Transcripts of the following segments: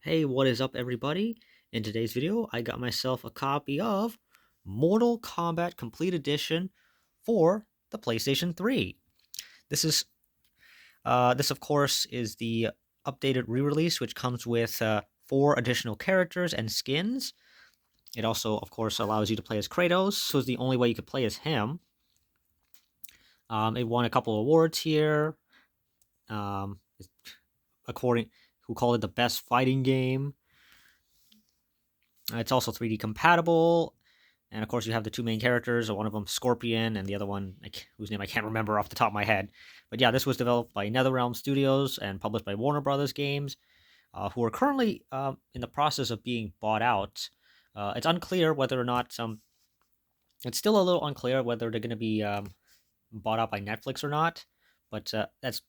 Hey, what is up, everybody? In today's video, I got myself a copy of Mortal Kombat Complete Edition for the PlayStation 3. This is, this of course is the updated re-release, which comes with 4 additional characters and skins. It also, of course, allows you to play as Kratos, so it's the only way you could play as him. It won a couple awards here. Um, according, who called it the best fighting game. It's also 3D compatible, and of course you have the 2 main characters. One of them Scorpion, and the other one whose name I can't remember off the top of my head. But yeah, this was developed by NetherRealm Studios and published by Warner Brothers Games, who are currently in the process of being bought out. It's unclear whether or not it's still a little unclear whether they're going to be bought out by Netflix or not. But that's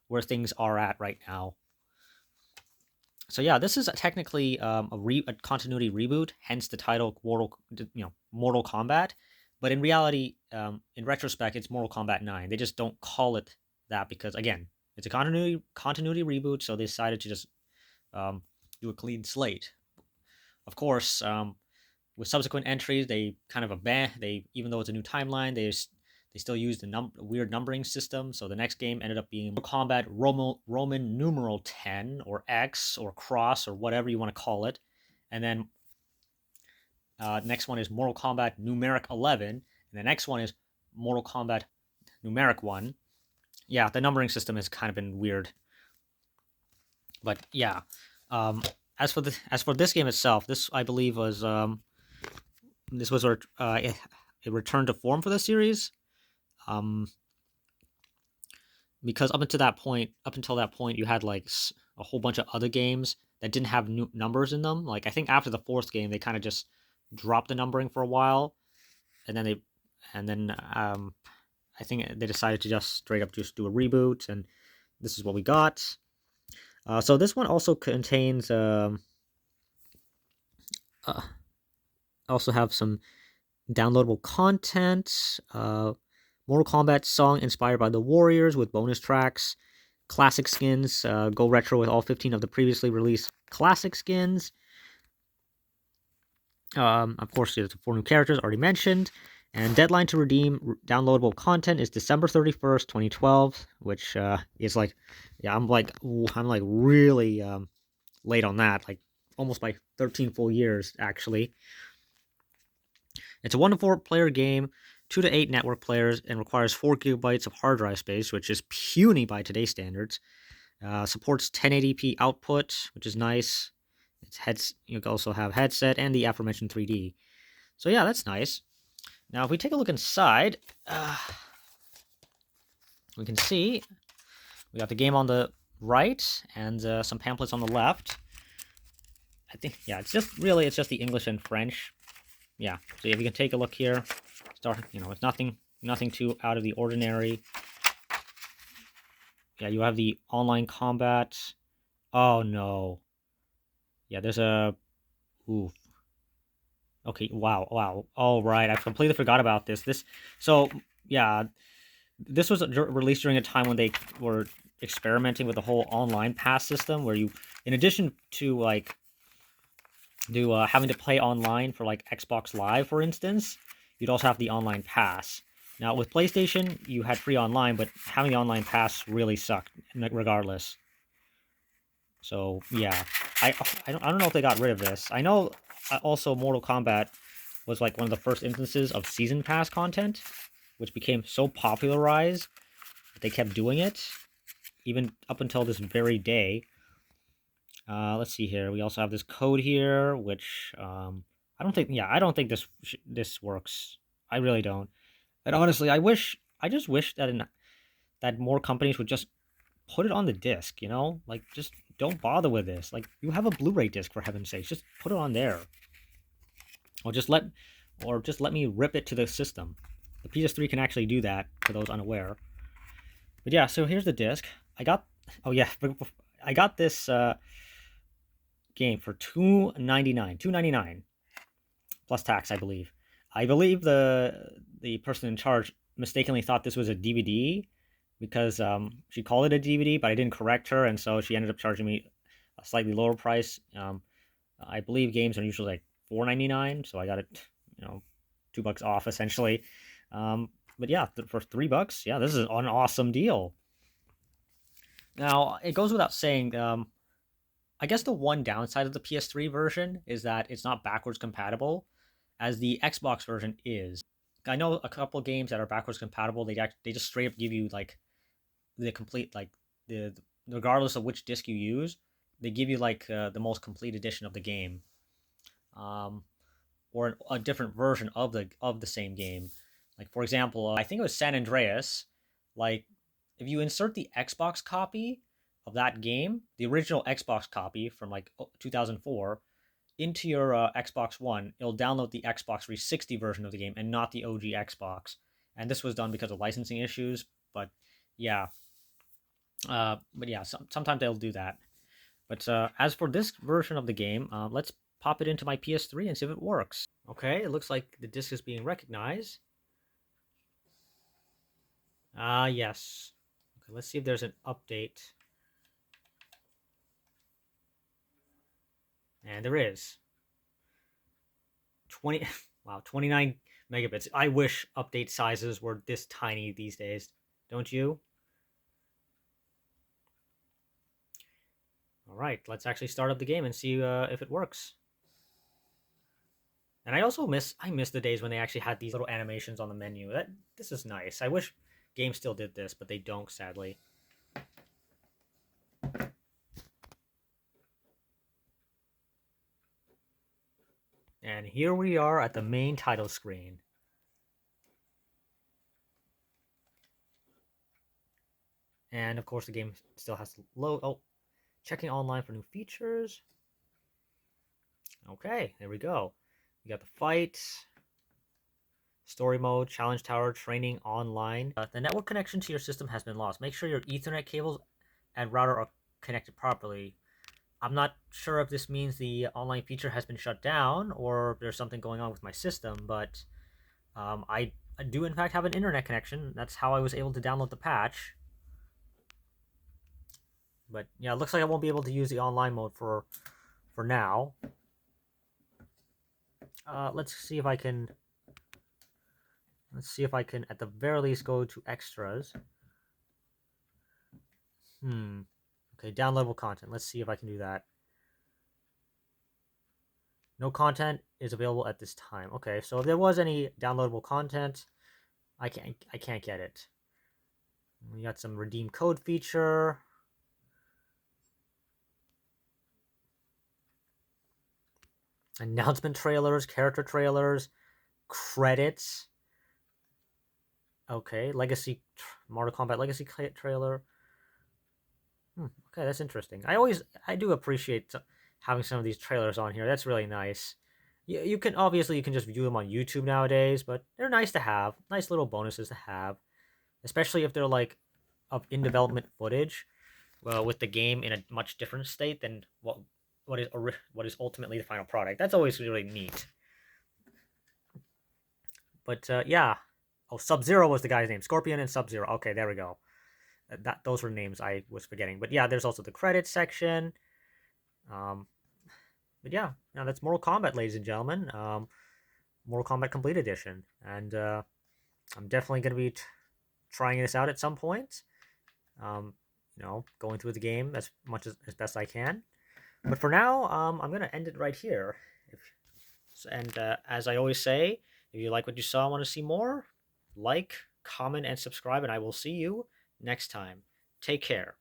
where things are at right now. So yeah, this is technically a continuity reboot, hence the title Mortal Kombat. But in reality, in retrospect, it's Mortal Kombat 9. They just don't call it that because again, it's a continuity reboot, so they decided to just do a clean slate. Of course, with subsequent entries, they kind of even though it's a new timeline, they still use the weird numbering system. So the next game ended up being Mortal Kombat Roman numeral 10 or X or Cross or whatever you want to call it. And then next one is Mortal Kombat numeric 11. And the next one is Mortal Kombat numeric 1. Yeah, the numbering system has kind of been weird. But yeah, as for this game itself, this I believe was this was a return to form for the series. Because up until that point, you had like a whole bunch of other games that didn't have new numbers in them. Like I think after the 4th game, they kind of just dropped the numbering for a while, and then I think they decided to just straight up just do a reboot, and this is what we got. So this one also contains also have some downloadable content. Mortal Kombat song inspired by the Warriors with bonus tracks, classic skins, go retro with all 15 of the previously released classic skins. Of course, there's 4 new characters already mentioned, and deadline to redeem downloadable content is December 31st, 2012, which is like, yeah, I'm like really late on that, like almost by 13 full years actually. It's a 1 to 4 player game, 2 to 8 network players, and requires 4 gigabytes of hard drive space, which is puny by today's standards. Supports 1080p output, which is nice. You can also have headset and the aforementioned 3D. So yeah, that's nice. Now, if we take a look inside, we can see we got the game on the right and some pamphlets on the left. I think, yeah, it's just the English and French. Yeah, so if you can take a look here, it's nothing too out of the ordinary. Yeah, you have the online combat. Oh no. Yeah, there's a. Ooh. Okay. Wow. All right, I completely forgot about this. So yeah, this was released during a time when they were experimenting with the whole online pass system, where you, in addition to like having to play online for like Xbox Live, for instance, you'd also have the online pass. Now with PlayStation, you had free online, but having the online pass really sucked, regardless. So yeah, I don't know if they got rid of this. I know also Mortal Kombat was like one of the first instances of season pass content, which became so popularized that they kept doing it, even up until this very day. Let's see here. We also have this code here, which I don't think. Yeah, I don't think this works. I really don't. And honestly, I just wish that more companies would just put it on the disc. Like just don't bother with this. Like you have a Blu-ray disc, for heaven's sakes, just put it on there, or just let me rip it to the system. The PS3 can actually do that for those unaware. But yeah, so here's the disc. I got this game for $2.99 plus tax, I believe. I believe the person in charge mistakenly thought this was a DVD because she called it a DVD, but I didn't correct her, and so she ended up charging me a slightly lower price. I believe games are usually like $4.99, so I got it, $2 off essentially. But yeah, for $3, yeah, this is an awesome deal. Now it goes without saying. I guess the one downside of the PS3 version is that it's not backwards compatible, as the Xbox version is. I know a couple games that are backwards compatible. They just straight up give you like the complete like the regardless of which disc you use, they give you like the most complete edition of the game, um, or a different version of the same game. Like for example, I think it was San Andreas. Like if you insert the Xbox copy of that game, the original Xbox copy from like 2004, into your Xbox One, it'll download the Xbox 360 version of the game and not the OG Xbox. And this was done because of licensing issues. But yeah, sometimes they'll do that. But as for this version of the game, let's pop it into my PS3 and see if it works. Okay, it looks like the disc is being recognized. Yes. Okay, let's see if there's an update. And there is. 20 wow, 29 megabits. I wish update sizes were this tiny these days. Don't you? All right, let's actually start up the game and see if it works. And I miss the days when they actually had these little animations on the menu. This is nice. I wish games still did this, but they don't, sadly. And here we are at the main title screen. And of course, the game still has to load. Oh, checking online for new features. Okay, there we go. We got the fight, story mode, challenge tower, training online. The network connection to your system has been lost. Make sure your Ethernet cables and router are connected properly. I'm not sure if this means the online feature has been shut down or there's something going on with my system, but I do in fact have an internet connection. That's how I was able to download the patch. But yeah, it looks like I won't be able to use the online mode for now. Let's see if I can. Let's see if I can, at the very least, go to extras. Okay, downloadable content. Let's see if I can do that. No content is available at this time. Okay, so if there was any downloadable content, I can't get it. We got some redeem code feature. Announcement trailers, character trailers, credits. Okay, Legacy, Mortal Kombat Legacy trailer. Okay, that's interesting. I do appreciate having some of these trailers on here. That's really nice. You can just view them on YouTube nowadays, but they're nice to have. Nice little bonuses to have, especially if they're like of in development footage. Well, with the game in a much different state than what is ultimately the final product. That's always really neat. But yeah. Oh, Sub-Zero was the guy's name. Scorpion and Sub-Zero. Okay, there we go. Those were names I was forgetting. But yeah, there's also the credits section. But yeah, now that's Mortal Kombat, ladies and gentlemen. Mortal Kombat Complete Edition, and I'm definitely going to be trying this out at some point. Going through the game as much as best I can. But for now, I'm going to end it right here. As I always say, if you like what you saw and want to see more, like, comment, and subscribe, and I will see you next time. Take care.